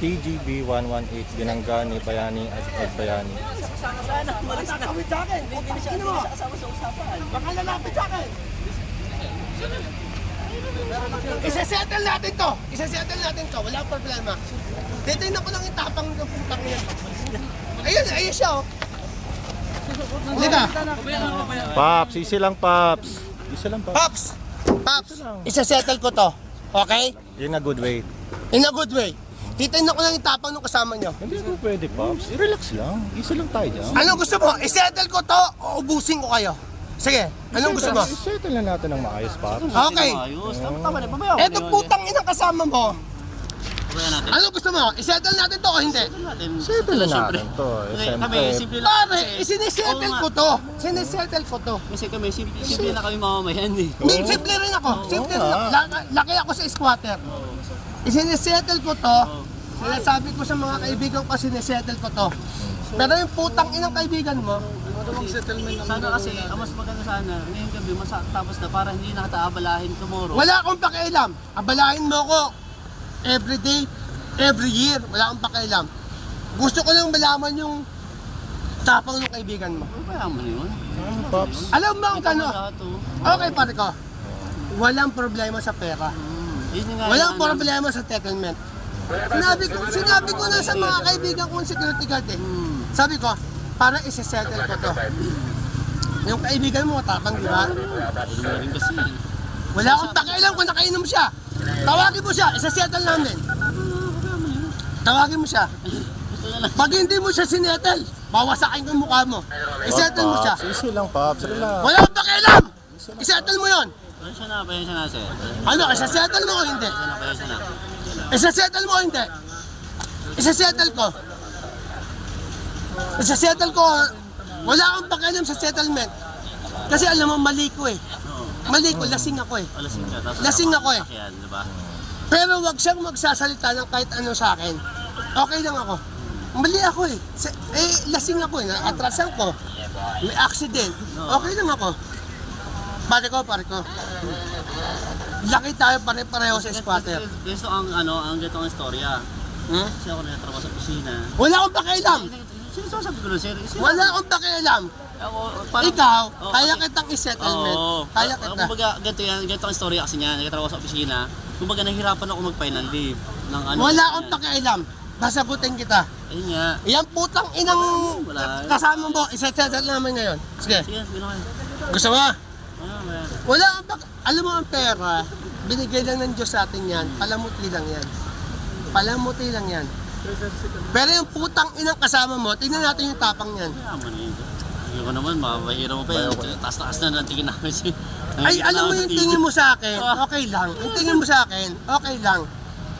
TGB 118, Binanggani, Bayani at Bayani. Sana, malis na. Nakakawit sa akin. Hindi siya kasama sa usapan. Baka lalapit sa akin. Isa-settle natin to. Isa-settle natin to. Wala problema. Titignan ko lang yung tapang ng putang yan. Ayun, ayun siya oh. Halika. Paps, easy lang Paps. Isa lang Paps. Pops! Pops! Isa-settle ko to. Okay? In a good way. In a good way. Titignan ko lang yung tapang ng kasama nyo. Hindi ko pwede Paps. I-relax lang. Isa lang tayo dyan. Anong gusto mo? I-settle ko to o ubusin ko kayo? Sige, anong gusto mo? I-settle na natin ng maayos Paps. Okay. Ayos, tama na, babayaw. Eto putang inang kasama mo. Babayaw natin. Anong gusto mo? I-settle natin to o hindi? Settle na natin to. Okay, Siyempre. kami, simple lang. Pare, sinisettle ko to. Sinisettle ko to. Kasi kami, simple na kami mamamayan eh. Simple rin ako. Simple rin ako. Laki ako sa squatter. Sinisettle ko to. Sinasabi ko sa mga kaibigan ko, sinisettle ko to. Pero yung putang inang kaibigan mo, Sana kasi, ang mas maganda sana, ngayong gabi, tapos na para hindi nakataabalahin tomorrow. wala akong pakialam. Abalahin mo ko every day, every year. Wala akong pakialam. Gusto ko lang malaman yung tapang ng kaibigan mo. Babayaw mo na yun. Paps. Alam mo ang kano? Lahat, oh. Okay, pare ko. Walang problema sa pera. Yun yung nga Walang yung problema sa settlement. Sinabi ko na sa mga kaibigan kong security guard eh. Sabi ko, para isa-settle ko to. Yung kaibigan mo, matapang, di ba? Ano na rin kasi. Wala akong pakialam kung nakainom siya. Tawagin mo siya, isa-settle namin. Tawagin mo siya. Pag hindi mo siya sinettle, bawasakin ko yung mukha mo. I-settle mo siya. Paps, easy lang Paps. Relax. Wala akong pakialam! I-settle mo yon. Pasensya na, sir. Ano, isa-settle mo o hindi? Pasensya na. Isa-settle mo o hindi? Isa-settle ko. Isa-settle ko. Wala akong pakialam sa settlement. Kasi alam mo, mali ko eh. Mali ko, lasing ako eh. Lasing ka. Tapos Lasing ako eh. sakyan, diba? Pero wag siyang magsasalita ng kahit ano sa akin. Okay lang ako. Mali ako eh. Lasing ako eh. Atrasan ko. May accident. Okay lang ako. Pare ko. Laki tayo pare-pareho sa squatter. Gusto ang ganitong istorya. Hmm? Kasi ako nagtatrabaho sa opisina. Wala akong pakialam. Sino sabi ko lang, sir? Wala akong pakialam. Ikaw, kaya kitang i-settlement. Kaya kita. Kumbaga, ganito ang istorya kasi niya. Nagtatrabaho sa opisina. Kumbaga, nahirapan ako mag-file ng leave. Wala akong pakialam. Sasagutin kita. Ayun nga. Yan putang inang Wala. kasama mo. I-settle namin ngayon. Sige. Sige, na kayo. Gusto mo? Wala. Wala akong alam mo ang pera, binigay lang ng Diyos sa atin yan. Palamuti lang yan. Palamuti lang yan. Pero yung putang inang kasama mo, tingnan natin yung tapang yan. Kaya mo na yun. Hindi ko naman, makapahira mo pa yun. Taas-taas na ng tingin namin. Ay, alam mo yung tingin mo sa akin, okay lang. Yung tingin mo sa akin, okay lang.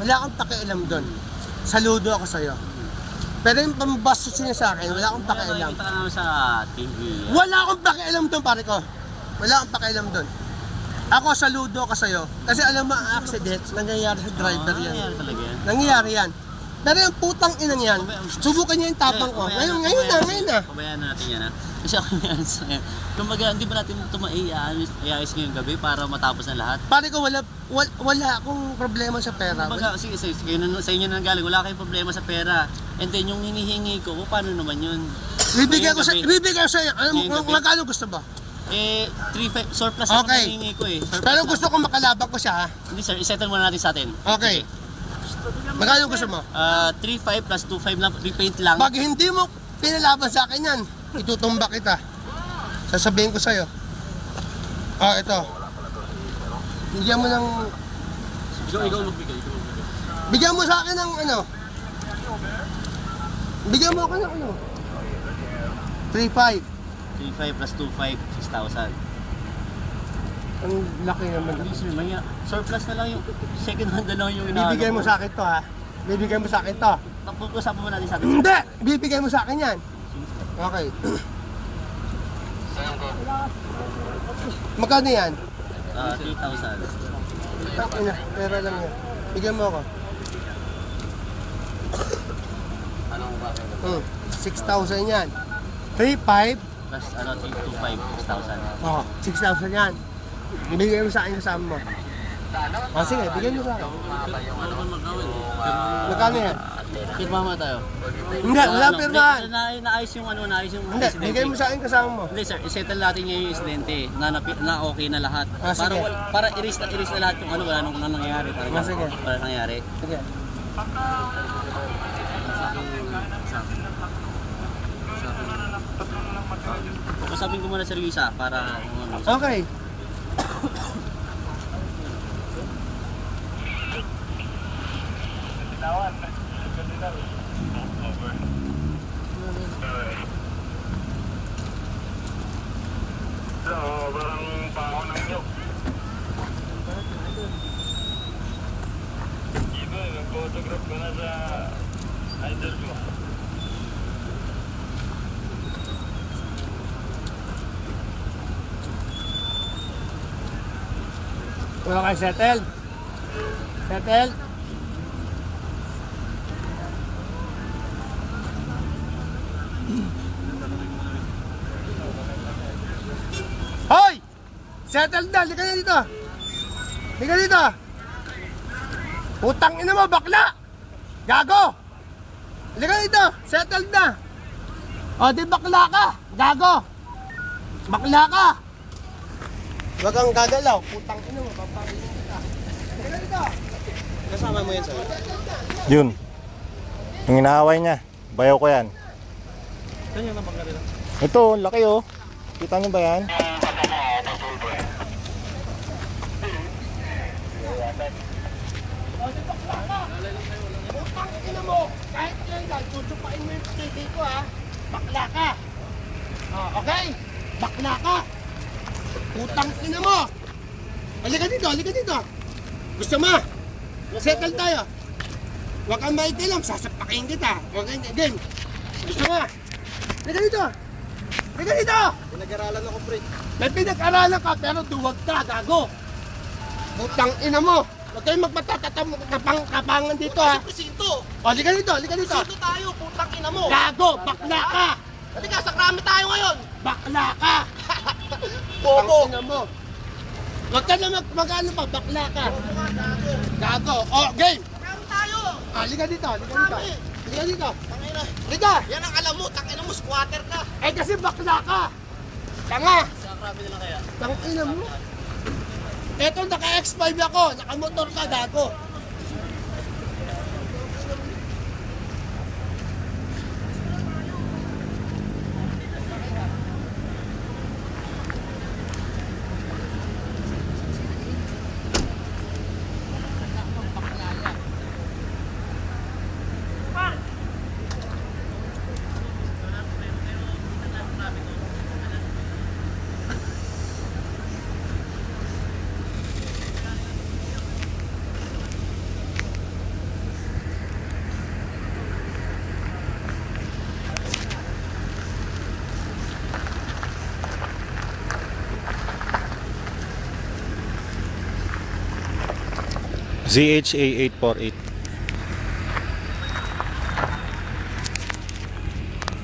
Wala akong pakialam doon. Saludo ako sa'yo. Pero yung pambastos niya sa akin, wala akong pakialam. Kita ka naman sa TV. Wala akong pakialam doon, pare ko. Wala akong pakialam doon. Ako, saludo ka sa'yo. Kasi alam mo, ang accidents, nangyayari sa driver yan. Nangyayari talaga yan. Nangyayari yan. Pero yung putang inang yan, subukan niya yung tapang ko. Ngayon na. Pabayaan na natin yan ha. Kasi ako yan sa kumbaga, hindi ba natin ito maiayos ngayong gabi para matapos na lahat? Pare ko, wala akong problema sa pera. Kumbaga, sige, sa inyo na galing, wala kayong problema sa pera. And then yung hinihingi ko, paano naman yun? Bibigyan ko Ngayong sa'yo. Ngayong gabi. Magkano gusto ba? 3-5, surplus ako Okay. hinihingi ko eh. Surplus Pero na. gusto ko makalabang ko siya, ha? Hindi sir, isettle muna natin sa atin. Okay. Magkano gusto mo? 3-5 plus 2-5 lang, repaint lang. Pag hindi mo pinalaban sa akin yan, itutumba kita. Sasabihin ko sa'yo. Ito. Bigyan mo ng... Ikaw magbigay. Bigyan mo sa akin ng ano? Bigyan mo ako ng ano? 3-5. 3-5 plus 2-5, 6,000. Ang laki naman. Hindi sir, surplus na lang yung second hand na lang yung Bibigay mo sa akin to, ha? Bibigay mo sa akin to. Pag-usapan mo natin sa atin. Hindi! Bibigay mo sa akin yan. Okay. Magkano yan? 3,000. Tangina, pera lang yan. Bigyan mo ako. 6,000 yan. 3,500. Plus 2,500, 6,000. Oh, 6,000 yan. Bigay mo sa akin kasama mo. Sige, bigyan mo sa akin. Magkano yan? Pirma mo tayo. Hindi, wala pirmahan. Naayos yung Hindi, insidente. bigay mo sa akin kasama mo. Hindi sir, isettle natin ngayon yung insidente na okay na lahat. Ah, sige. Para iris na lahat yung wala nang nangyayari talaga. Ah, sige. Wala nangyayari. Sige. Kausapin ko muna si Luisa para Okay. Okay, settled. Settled. Hoy! Settled na, liga na dito. Liga dito. Putang ina mo, bakla! Gago! Liga dito, settled na. O, di bakla ka, gago. Bakla ka. Huwag kang gagalaw, putang ina mo, paparinig kita. Liga dito. Kasama mo yan, sir? Yun. Yung inaaway niya. Bayaw ko yan. Saan yung nabangga nila? Ito, laki oh. Kita niyo ba yan? Putang ina mo, kahit ngayon, tutupain mo yung TV ko ha. Bakla ka. Oh, okay? Bakla ka. Putang ina mo. Halika dito. Gusto mo? Settle tayo. Huwag kang maikilam, sasapakin kita. Huwag kang, game. Gusto mo? Halika dito. Pinag-aralan ako, pre. May pinag-aralan ka, pero duwag ka, gago. Putang ina mo. Huwag kayong magpatatapangan dito ha. Presinto! O, halika dito. Presinto tayo, putang ina mo! Gago, bakla ka. Halika, sa krami tayo ngayon! Bakla ka. Bobo! Ang ina mo. Huwag ka na mag-ano pa, bakla ka. Gago. O, game. Krami tayo! Halika dito. Tangina, Halika. yan ang alam mo, tangina mo, squatter ka! Eh kasi bakla ka. Tanga. sa krami na lang kaya. Tangina mo. Eto, naka-X5 ako. Naka-motor ka, gago. ZHA 848.